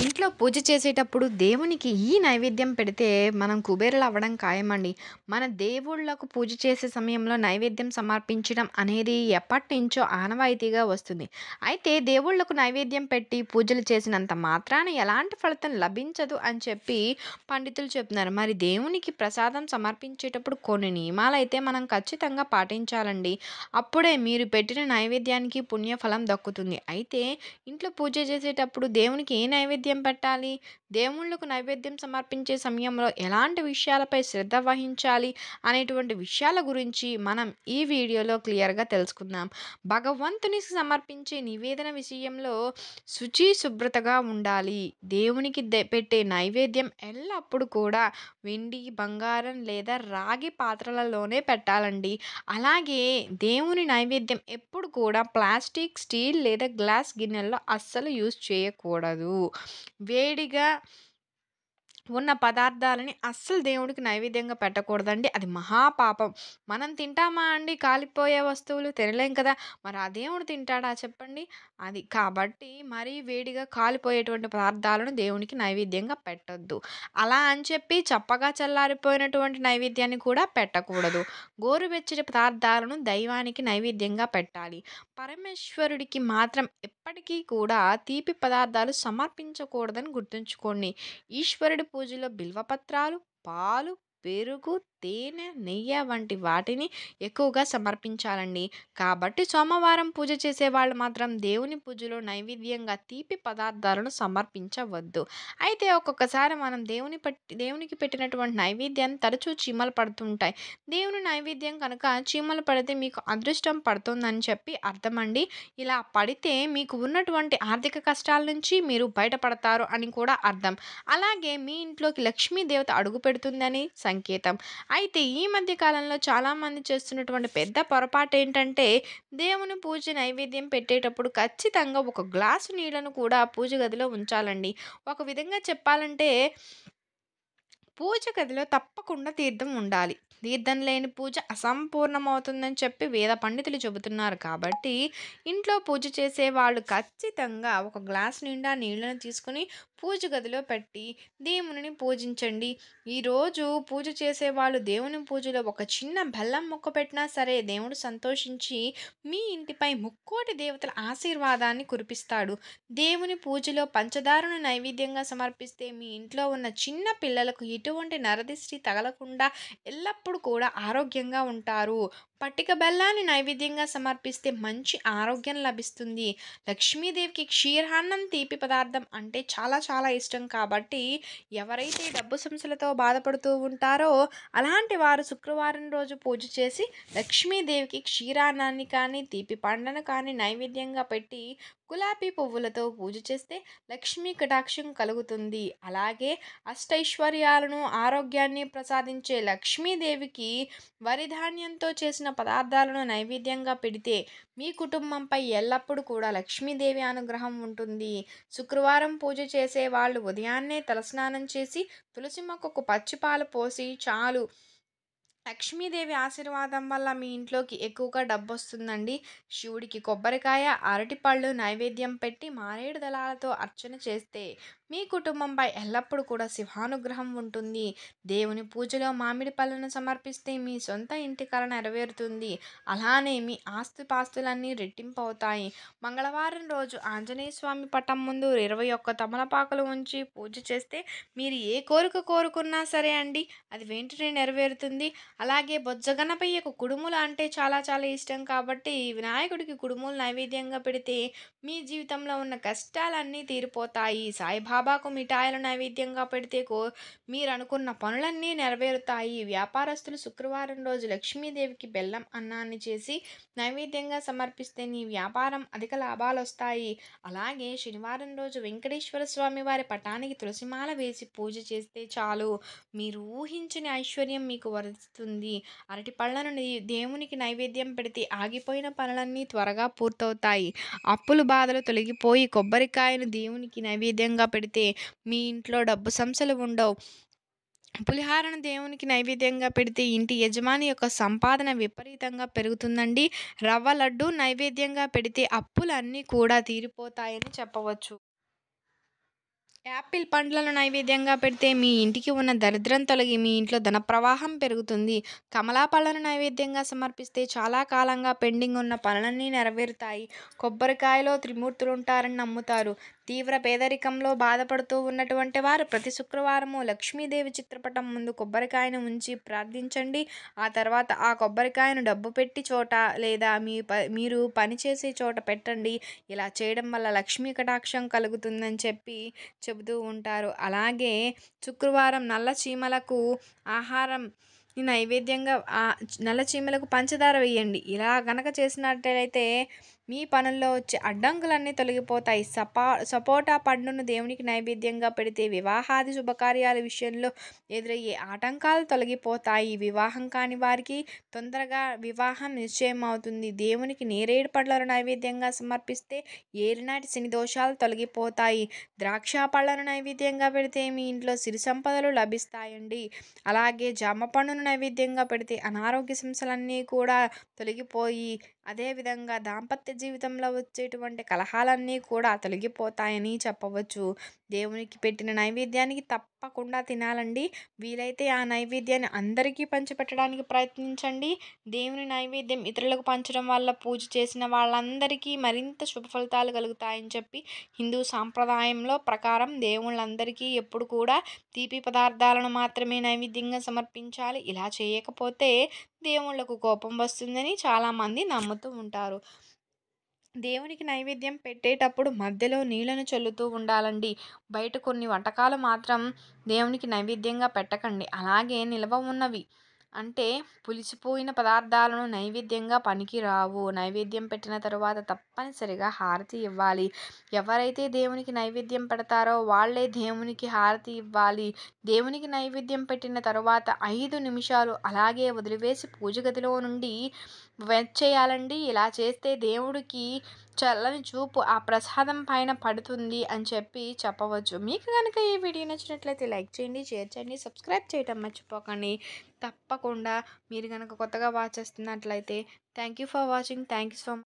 ఇంట్లో పూజ చేసేటప్పుడు దేవునికి ఈ నైవేద్యం పెడితే మనం కుబేరులు అవ్వడం ఖాయమండి. మన దేవుళ్ళకు పూజ చేసే సమయంలో నైవేద్యం సమర్పించడం అనేది ఎప్పటినుంచో ఆనవాయితీగా వస్తుంది. అయితే దేవుళ్ళకు నైవేద్యం పెట్టి పూజలు చేసినంత మాత్రాన ఎలాంటి ఫలితం లభించదు అని చెప్పి పండితులు చెప్తున్నారు. మరి దేవునికి ప్రసాదం సమర్పించేటప్పుడు కొన్ని నియమాలైతే మనం ఖచ్చితంగా పాటించాలండి. అప్పుడే మీరు పెట్టిన నైవేద్యానికి పుణ్యఫలం దక్కుతుంది. అయితే ఇంట్లో పూజ చేసేటప్పుడు దేవునికి ఏ నైవేద్యం పెట్టాలి? దేవుళ్ళకు నైవేద్యం సమర్పించే సమయంలో ఎలాంటి విషయాలపై శ్రద్ధ వహించాలి? అనేటువంటి విషయాల గురించి మనం ఈ వీడియోలో క్లియర్‌గా తెలుసుకుందాం. భగవంతునికి సమర్పించే నివేదన విషయంలో శుచి, శుభ్రతగా ఉండాలి. దేవునికి పెట్టే నైవేద్యం ఎల్లప్పుడూ కూడా వెండి, బంగారం లేదా రాగి పాత్రలలోనే పెట్టాలండి. అలాగే దేవుని నైవేద్యం ఎప్పుడు కూడా ప్లాస్టిక్, స్టీల్ లేదా గ్లాస్ గిన్నెల్లో అస్సలు యూజ్ చేయకూడదు. వేడిగా ఉన్న పదార్థాలని అస్సలు దేవుడికి నైవేద్యంగా పెట్టకూడదండి. అది మహాపాపం. మనం తింటామా అండి కాలిపోయే వస్తువులు? తినలేం కదా! మరి ఆ దేవుడు తింటాడా చెప్పండి? అది కాబట్టి మరీ వేడిగా కాలిపోయేటువంటి పదార్థాలను దేవునికి నైవేద్యంగా పెట్టొద్దు. అలా అని చెప్పి చప్పగా చల్లారిపోయినటువంటి నైవేద్యాన్ని కూడా పెట్టకూడదు. గోరువెచ్చటి పదార్థాలను దైవానికి నైవేద్యంగా పెట్టాలి. పరమేశ్వరుడికి మాత్రం ఎప్పటికీ కూడా తీపి పదార్థాలు సమర్పించకూడదని గుర్తుంచుకోండి. ఈశ్వరుడి పూజలో బిల్వపత్రాలు, పాలు, పెరుగు, తేనె, నెయ్యి వంటి వాటిని ఎక్కువగా సమర్పించాలండి. కాబట్టి సోమవారం పూజ చేసేవాళ్ళు మాత్రం దేవుని పూజలో నైవేద్యంగా తీపి పదార్థాలను సమర్పించవద్దు. అయితే ఒక్కొక్కసారి మనం దేవునికి పెట్టినటువంటి నైవేద్యాన్ని తరచూ చీమలు పడుతుంటాయి. దేవుని నైవేద్యం కనుక చీమలు పడితే మీకు అదృష్టం పడుతుందని చెప్పి అర్థమండి. ఇలా పడితే మీకు ఉన్నటువంటి ఆర్థిక కష్టాల నుంచి మీరు బయటపడతారు అని కూడా అర్థం. అలాగే మీ ఇంట్లోకి లక్ష్మీ దేవత అడుగుపెడుతుందని సంకేతం. అయితే ఈ మధ్య కాలంలో చాలామంది చేస్తున్నటువంటి పెద్ద పొరపాటేంటంటే, దేవుని పూజ నైవేద్యం పెట్టేటప్పుడు ఖచ్చితంగా ఒక గ్లాసు నీళ్ళను కూడా పూజ గదిలో ఉంచాలండి. ఒక విధంగా చెప్పాలంటే పూజ గదిలో తప్పకుండా తీర్థం ఉండాలి. తీర్థం లేని పూజ అసంపూర్ణమవుతుందని చెప్పి వేద పండితులు చెబుతున్నారు కాబట్టి, ఇంట్లో పూజ చేసేవాళ్ళు ఖచ్చితంగా ఒక గ్లాస్ నిండా నీళ్ళను తీసుకొని పూజ గదిలో పెట్టి దేవునిని పూజించండి. ఈరోజు పూజ చేసేవాళ్ళు దేవుని పూజలో ఒక చిన్న బెల్లం ముక్క పెట్టినా సరే దేవుడు సంతోషించి మీ ఇంటిపై ముక్కోటి దేవతల ఆశీర్వాదాన్ని కురిపిస్తాడు. దేవుని పూజలో పంచదారను నైవేద్యంగా సమర్పిస్తే మీ ఇంట్లో ఉన్న చిన్న పిల్లలకు ఎటువంటి నరదిష్టి తగలకుండా ఎల్లప్పుడూ కూడా ఆరోగ్యంగా ఉంటారు. పట్టిక బెల్లాన్ని నైవేద్యంగా సమర్పిస్తే మంచి ఆరోగ్యం లభిస్తుంది. లక్ష్మీదేవికి క్షీరాన్నం తీపి పదార్థం అంటే చాలా చాలా ఇష్టం కాబట్టి ఎవరైతే డబ్బు సమస్యలతో బాధపడుతూ ఉంటారో అలాంటి వారు శుక్రవారం రోజు పూజ చేసి లక్ష్మీదేవికి క్షీరాన్నాన్ని కానీ తీపి పండ్లను కానీ నైవేద్యంగా పెట్టి గులాబీ పువ్వులతో పూజ చేస్తే లక్ష్మీ కటాక్షం కలుగుతుంది. అలాగే అష్టైశ్వర్యాలను ఆరోగ్యాన్ని ప్రసాదించే లక్ష్మీదేవికి వరిధాన్యంతో చేసిన పదార్థాలను నైవేద్యంగా పెడితే మీ కుటుంబంపై ఎల్లప్పుడూ కూడా లక్ష్మీదేవి అనుగ్రహం ఉంటుంది. శుక్రవారం పూజ చేసే వాళ్ళు ఉదయాన్నే తలస్నానం చేసి తులసి మొక్కకు పచ్చిపాలు పోసి చాలు లక్ష్మీదేవి ఆశీర్వాదం వల్ల మీ ఇంట్లోకి ఎక్కువగా డబ్బొస్తుందండి. శివుడికి కొబ్బరికాయ, అరటిపళ్ళు నైవేద్యం పెట్టి మారేడు దళాలతో అర్చన చేస్తే మీ కుటుంబంపై ఎల్లప్పుడూ కూడా శివానుగ్రహం ఉంటుంది. దేవుని పూజలో మామిడి పళ్ళను సమర్పిస్తే మీ సొంత ఇంటి కల నెరవేరుతుంది. అలానే మీ ఆస్తిపాస్తులన్నీ రెట్టింపు అవుతాయి. మంగళవారం రోజు ఆంజనేయ స్వామి పటం ముందు 21 తమలపాకులు ఉంచి పూజ చేస్తే మీరు ఏ కోరిక కోరుకున్నా సరే అండి అది వెంటనే నెరవేరుతుంది. అలాగే బొజ్జగన్నపయ్యకు కుడుములు అంటే చాలా చాలా ఇష్టం కాబట్టి వినాయకుడికి కుడుములు నైవేద్యంగా పెడితే మీ జీవితంలో ఉన్న కష్టాలన్నీ తీరిపోతాయి. సాయిబాబాకు మిఠాయిలు నైవేద్యంగా పెడితే మీరు అనుకున్న పనులన్నీ నెరవేరుతాయి. వ్యాపారస్తులు శుక్రవారం రోజు లక్ష్మీదేవికి బెల్లం అన్నాన్ని చేసి నైవేద్యంగా సమర్పిస్తే నీ వ్యాపారం అధిక లాభాలు వస్తాయి. అలాగే శనివారం రోజు వెంకటేశ్వర స్వామి వారి పటానికి తులసిమాల వేసి పూజ చేస్తే చాలు మీరు ఊహించని ఐశ్వర్యం మీకు వరిస్తుంది. అరటి పళ్ళను దేవునికి నైవేద్యం పెడితే ఆగిపోయిన పనులన్నీ త్వరగా పూర్తవుతాయి. అప్పులు బాధలు తొలగిపోయి కొబ్బరికాయను దేవునికి నైవేద్యంగా పెడితే మీ ఇంట్లో డబ్బు సమస్యలు ఉండవు. పులిహారను దేవునికి నైవేద్యంగా పెడితే ఇంటి యజమాని యొక్క సంపాదన విపరీతంగా పెరుగుతుందండి. రవ్వ లడ్డు నైవేద్యంగా పెడితే అప్పులన్నీ కూడా తీరిపోతాయని చెప్పవచ్చు. యాపిల్ పండ్లను నైవేద్యంగా పెడితే మీ ఇంటికి ఉన్న దరిద్రం తొలగి మీ ఇంట్లో ధన ప్రవాహం పెరుగుతుంది. కమలా పళ్ళను నైవేద్యంగా సమర్పిస్తే చాలా కాలంగా పెండింగ్ ఉన్న పనులన్నీ నెరవేరుతాయి. కొబ్బరికాయలో త్రిమూర్తులుంటారని నమ్ముతారు. తీవ్ర పేదరికంలో బాధపడుతూ ఉన్నటువంటి వారు ప్రతి శుక్రవారము లక్ష్మీదేవి చిత్రపటం ముందు కొబ్బరికాయను ఉంచి ప్రార్థించండి. ఆ తర్వాత ఆ కొబ్బరికాయను డబ్బు పెట్టి చోట లేదా మీరు పనిచేసే చోట పెట్టండి. ఇలా చేయడం వల్ల లక్ష్మీ కటాక్షం కలుగుతుందని చెబుతూ ఉంటారు. అలాగే శుక్రవారం నల్ల చీమలకు ఆహారం నైవేద్యంగా నల్ల చీమలకు పంచదార వేయండి. ఇలా గనక చేసినట్లయితే మీ పనుల్లో వచ్చే అడ్డంకులన్నీ తొలగిపోతాయి. సపోటా పండును దేవునికి నైవేద్యంగా పెడితే వివాహాది శుభకార్యాల విషయంలో ఎదురయ్యే ఆటంకాలు తొలగిపోతాయి. వివాహం కాని వారికి తొందరగా వివాహం నిశ్చయం అవుతుంది. దేవునికి నేరేడు పండ్లను నైవేద్యంగా సమర్పిస్తే ఏలినాటి శని దోషాలు తొలగిపోతాయి. ద్రాక్ష పళ్ళను నైవేద్యంగా పెడితే మీ ఇంట్లో సిరి సంపదలు లభిస్తాయండి. అలాగే జామ పండును నైవేద్యంగా పెడితే అనారోగ్య సమస్యలన్నీ కూడా తొలగిపోయి అదేవిధంగా దాంపత్య జీవితంలో వచ్చేటువంటి కలహాలన్నీ కూడా తొలగిపోతాయని చెప్పవచ్చు. దేవునికి పెట్టిన నైవేద్యానికి తప్పకుండా తినాలండి. వీలైతే ఆ నైవేద్యాన్ని అందరికీ పంచిపెట్టడానికి ప్రయత్నించండి. దేవుని నైవేద్యం ఇతరులకు పంచడం వల్ల పూజ చేసిన వాళ్ళందరికీ మరింత శుభ ఫలితాలు కలుగుతాయని చెప్పి హిందూ సాంప్రదాయంలో ప్రకారం దేవుళ్ళందరికీ ఎప్పుడు కూడా తీపి పదార్థాలను మాత్రమే నైవేద్యంగా సమర్పించాలి. ఇలా చేయకపోతే దేవుళ్ళకు కోపం వస్తుందని చాలామంది నమ్ముతూ ఉంటారు. దేవునికి నైవేద్యం పెట్టేటప్పుడు మధ్యలో నీళ్ళను చల్లుతూ ఉండాలండి. బయట కొన్ని వంటకాలు మాత్రం దేవునికి నైవేద్యంగా పెట్టకండి. అలాగే నిల్వ ఉన్నవి అంటే పులిసిపోయిన పదార్థాలను నైవేద్యంగా పనికిరావు. నైవేద్యం పెట్టిన తరువాత తప్పనిసరిగా హారతి ఇవ్వాలి. ఎవరైతే దేవునికి నైవేద్యం పెడతారో వాళ్ళే దేవునికి హారతి ఇవ్వాలి. దేవునికి నైవేద్యం పెట్టిన తరువాత 5 నిమిషాలు అలాగే వదిలివేసి పూజ గదిలో నుండి వచ్చేయాలండి. ఇలా చేస్తే దేవుడికి చల్లని చూపు ఆ ప్రసాదం పైన పడుతుంది అని చెప్పవచ్చు. మీకు కనుక ఈ వీడియో నచ్చినట్లయితే లైక్ చేయండి, షేర్ చేయండి, సబ్స్క్రైబ్ చేయడం మర్చిపోకండి. తప్పకుండా మీరు కనుక కొత్తగా వాచ్ చేస్తున్నట్లయితే thank you for watching. Thank you so much.